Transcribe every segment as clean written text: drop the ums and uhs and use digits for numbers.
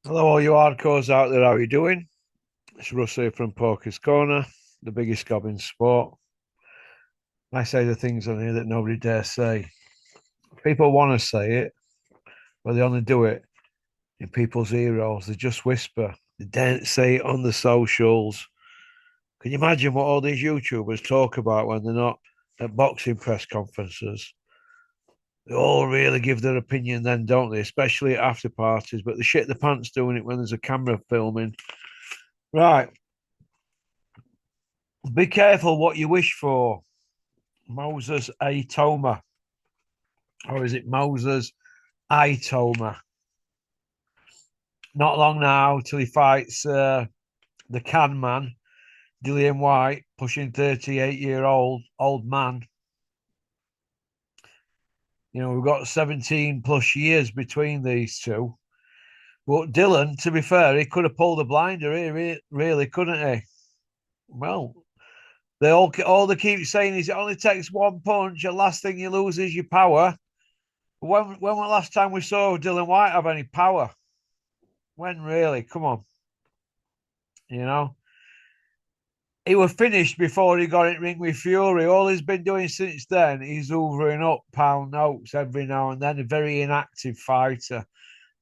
Hello, all you hardcores out there. How are you doing? It's Russ here from Poker's Corner, the biggest gob in sport. I say the things on here that nobody dare say. People want to say it, but they only do it in people's ear holes. They just whisper. They daren't say it on the socials. Can you imagine what all these YouTubers talk about when they're not at boxing press conferences? They all really give their opinion then, don't they? Especially at after parties, but they shit their pants doing it when there's a camera filming. Right. Be careful what you wish for. Moses Atoma, or is it Moses ITAUMA? Not long now till he fights the can man, Dillian White, pushing 38-year-old man. You know, we've got 17 plus years between these two. But Dylan, to be fair, he could have pulled a blinder here, really, couldn't he? Well, all they keep saying is it only takes one punch, and last thing you lose is your power. When was the last time we saw Dylan White have any power? When really? Come on. You know, he was finished before he got in ring with Fury. All he's been doing since then is hoovering up pound notes every now and then. A very inactive fighter.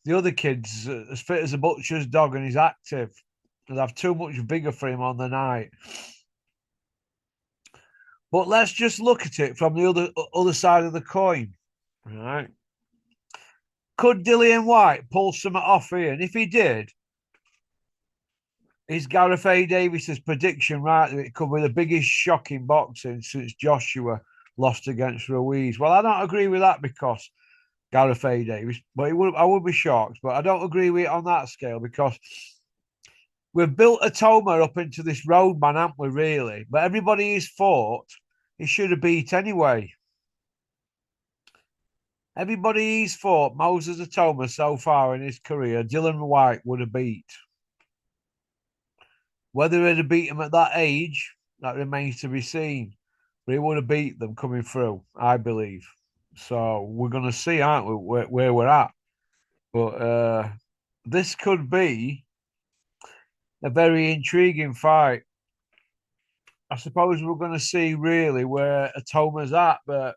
The other kid's as fit as a butcher's dog and he's active. They have too much vigor for him on the night. But let's just look at it from the other side of the coin. Right? Could Dillian White pull something off here? And if he did, is Gareth A. Davis's prediction right that it could be the biggest shock in boxing since Joshua lost against Ruiz? Well, I don't agree with that because Gareth A. Davis, but I would be shocked. But I don't agree with it on that scale because we've built Atoma up into this roadman, haven't we, really? But everybody he's fought, he should have beat anyway. Everybody he's fought, Moses Atoma so far in his career, Dylan White would have beat. Whether he'd have beat him at that age, that remains to be seen. But he would have beat them coming through, I believe. So we're going to see, aren't we, where we're at. But this could be a very intriguing fight. I suppose we're going to see really where Atoma's at, but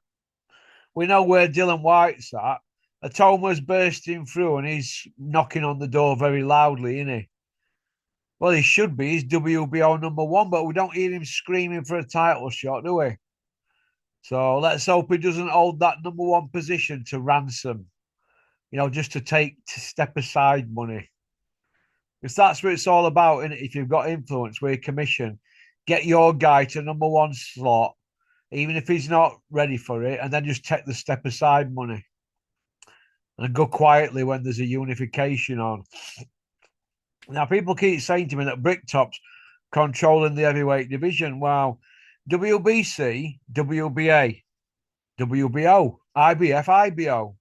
we know where Dylan White's at. Atoma's bursting through and he's knocking on the door very loudly, isn't he? Well, he should be. He's WBO number one, but we don't hear him screaming for a title shot, do we? So let's hope he doesn't hold that number one position to ransom, just to take to step aside money. Because that's what it's all about, isn't it? If you've got influence with a commission, get your guy to number one slot, even if he's not ready for it, and then just take the step aside money and go quietly when there's a unification on. Now, people keep saying to me that Bricktop's controlling the heavyweight division. Well, WBC, WBA, WBO, IBF, IBO,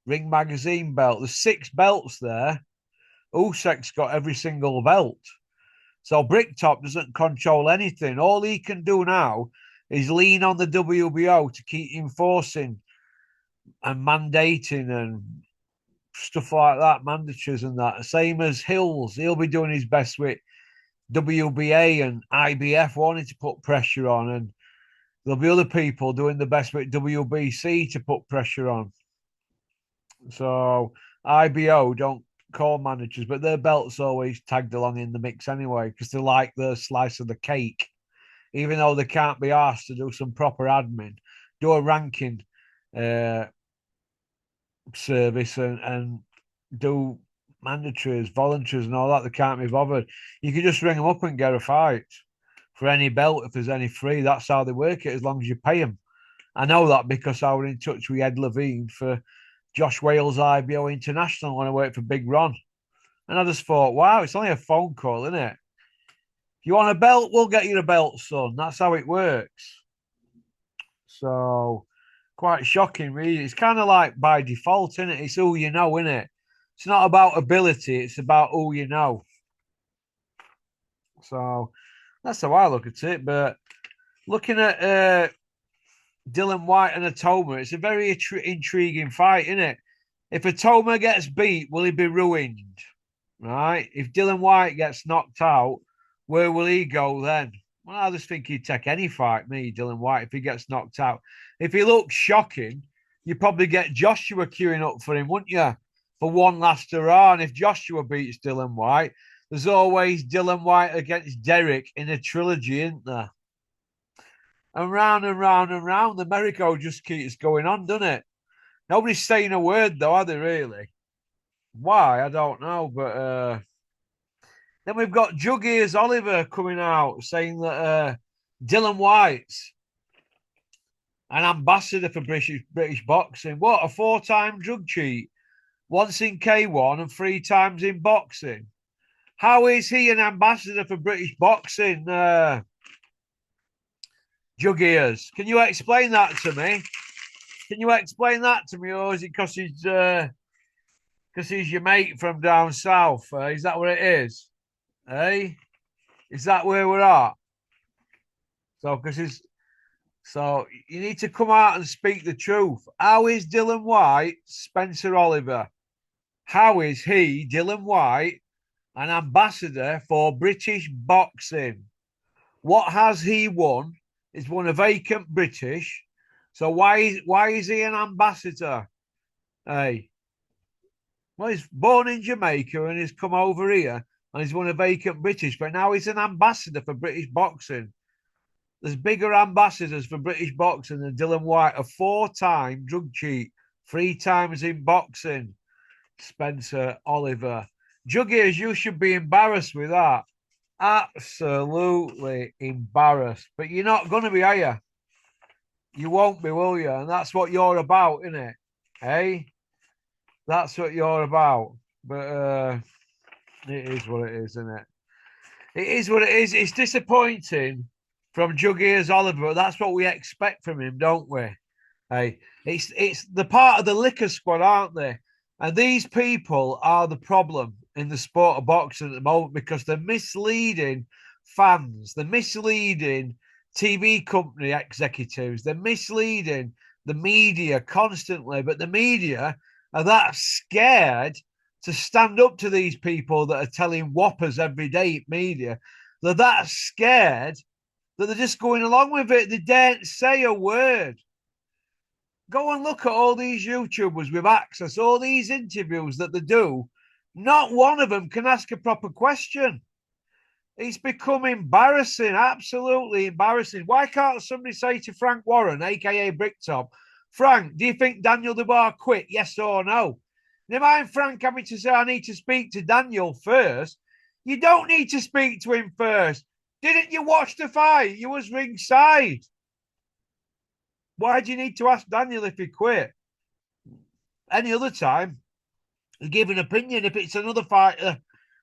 Ring Magazine belt. There's 6 belts there. Usyk's got every single belt. So Bricktop doesn't control anything. All he can do now is lean on the WBO to keep enforcing and mandating and stuff like that, mandatories and that. Same as Hills. He'll be doing his best with WBA and IBF wanting to put pressure on, and there'll be other people doing the best with WBC to put pressure on. So IBO don't call managers, but their belts always tagged along in the mix anyway because they like their slice of the cake, even though they can't be asked to do some proper admin, do a ranking uh, service and do mandatories, voluntaries, and all that. They can't be bothered. You can just ring them up and get a fight for any belt if there's any free. That's how they work it, as long as you pay them. I know that because I was in touch with Ed Levine for Josh Wales IBO International when I worked for Big Ron. And I just thought, wow, it's only a phone call, isn't it? If you want a belt, we'll get you a belt, son. That's how it works. So quite shocking, really. It's kind of like by default, isn't it? It's who you know, isn't it? It's not about ability, it's about who you know. So that's how I look at it. But looking at Dylan White and Atoma, it's a very intriguing fight, isn't it? If Atoma gets beat, will he be ruined? right? If Dylan White gets knocked out, where will he go then? Well, I just think he'd take any fight, me, Dylan White, if he gets knocked out. If he looks shocking, you probably get Joshua queuing up for him, wouldn't you? For one last hurrah. And if Joshua beats Dylan White, there's always Dylan White against Derek in a trilogy, isn't there? And round and round and round, the merry-go just keeps going on, doesn't it? Nobody's saying a word, though, are they, really? Why? I don't know. But then we've got Jug Ears Oliver coming out saying that Dylan White's an ambassador for British boxing. What, a 4-time drug cheat? Once in K1 and 3 times in boxing. How is he an ambassador for British boxing? Jug Ears, can you explain that to me? Can you explain that to me, or is it because he's your mate from down south? Is that what it is? Hey, is that where we're at? So you need to come out and speak the truth. How is Dylan White Spencer Oliver? How is he, Dylan White, an ambassador for British boxing? What has he won? He's won a vacant British. So why is he an ambassador? Hey, well, he's born in Jamaica and he's come over here and he's won a vacant British, but now he's an ambassador for British boxing. There's bigger ambassadors for British boxing than Dylan White, a 4-time drug cheat, 3 times in boxing. Spencer Oliver. Juggies, you should be embarrassed with that. Absolutely embarrassed. But you're not going to be, are you? You won't be, will you? And that's what you're about, isn't it? Hey? That's what you're about. But it is what it is, isn't it? It is what it is. It's disappointing from Jug Ears Oliver. That's what we expect from him, don't we? Hey, it's the part of the liquor squad, aren't they? And these people are the problem in the sport of boxing at the moment because they're misleading fans, they're misleading TV company executives, they're misleading the media constantly. But the media are that scared to stand up to these people that are telling whoppers every day, media. They're that scared that they're just going along with it. They daren't say a word. Go and look at all these YouTubers with access, all these interviews that they do. Not one of them can ask a proper question. It's become embarrassing, absolutely embarrassing. Why can't somebody say to Frank Warren, aka Bricktop, Frank, do you think Daniel Dubois quit? Yes or no? Never mind Frank having to say, I need to speak to Daniel first. You don't need to speak to him first. Didn't you watch the fight? You was ringside. Why do you need to ask Daniel if he quit? Any other time, you give an opinion. If it's another fighter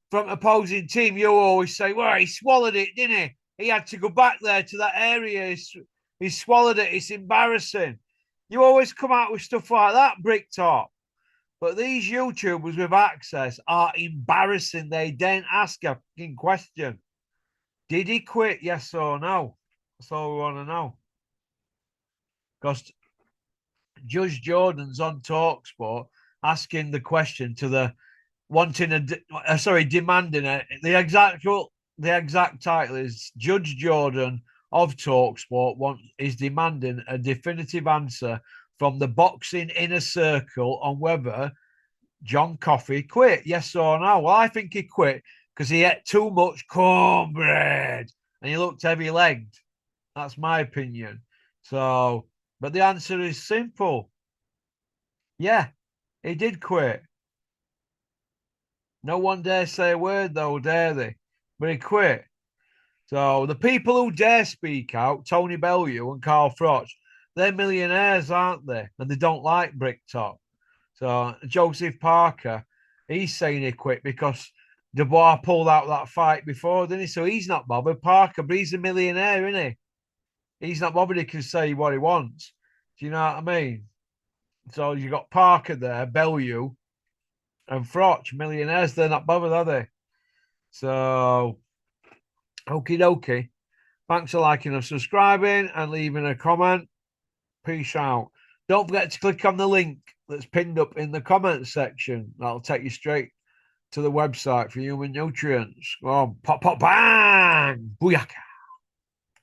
from opposing team, you always say, well, he swallowed it, didn't he? He had to go back there to that area. He swallowed it. It's embarrassing. You always come out with stuff like that, Bricktop. But these YouTubers with access are embarrassing. They don't ask a fucking question. Did he quit? Yes or no? That's all we want to know. Because Judge Jordan's on TalkSport asking the question to the demanding it. The exact title is Judge Jordan of TalkSport is demanding a definitive answer from the boxing inner circle on whether John Coffey quit. Yes or no? Well, I think he quit because he ate too much cornbread and he looked heavy-legged. That's my opinion. So, but the answer is simple. Yeah, he did quit. No one dare say a word, though, dare they? But he quit. So the people who dare speak out, Tony Bellew and Carl Froch, they're millionaires, aren't they? And they don't like Bricktop. So Joseph Parker, he's saying he quit because Dubois pulled out that fight before, didn't he? So he's not bothered. Parker, but he's a millionaire, isn't he? He's not bothered. He can say what he wants. Do you know what I mean? So you got Parker there, Bellew, and Froch, millionaires. They're not bothered, are they? So, okie dokie. Thanks for liking and subscribing and leaving a comment. Peace out. Don't forget to click on the link that's pinned up in the comments section. That'll take you straight to the website for human nutrients. Go on, pop, pop, bang, booyaka.